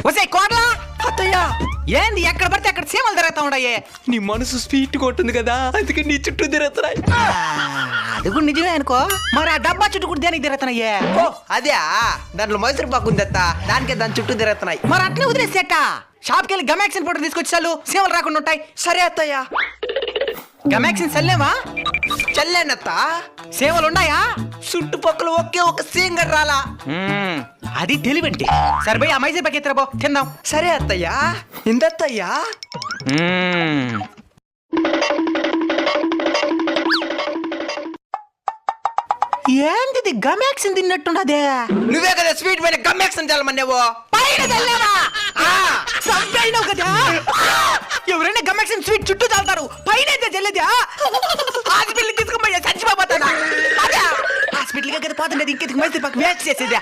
వసే కోడలా అత్తయ్య ఏంది ఎక్కడ పడితే అక్కడ సీమలు తిరుగుతా ఉండయే. నీ మనసు స్వీట్ కొట్టుంది కదా, అందుకే నీ చుట్టూ తిరుగుతున్నాయి. అది కూడా నిజమే అనుకో. మరి ఆ డబ్బా చుట్టూ కూడా దేనికి తిరుగుతున్నాయే? ఓ అదే, దాంట్లో మైసూర్ పాకు ఉంది అత్త, దానికే దాని చుట్టూ తిరుగుతున్నాయి. మరి అట్నే వదిలేసేట. షాప్కి వెళ్ళి గమాక్సిన్ పౌడర్ తీసుకొచ్చాలు, సీమలు రాకుండా ఉంటాయి. సరే అత్తయ్య. గమాక్సిన్ చల్లేవా? చల్లానత్త. సీమలు ఉన్నాయా? చుట్టుపక్కల ఒకే ఒక సీంగర్ రాలా. అది తెలివంటే. సరే పోయి ఆ మైసూర్ పాకు ఎత్తరా, తిందాం. సరే అత్తయ్య. ఇందత్తయ్యా. ఏంది గమాక్సిన్ తిన్నట్టున్నదే? నువ్వే కదా స్వీట్ పైన గమ్మెక్షన్ చల్లమన్నావు. పైన చల్లేవా? సంపైనవు కదా. ఎవరైనా గమాక్సిన్ స్వీట్ చుట్టూ చల్లుతారు, పైన అయితే చల్లేదా? హాస్పిటల్ తీసుకుపోయా చచ్చిపోతానా? హాస్పిటల్గా కదా పోతుండేది, ఇంకెందుకు మైసూర్ పాకు వేస్ట్ చేసేదా?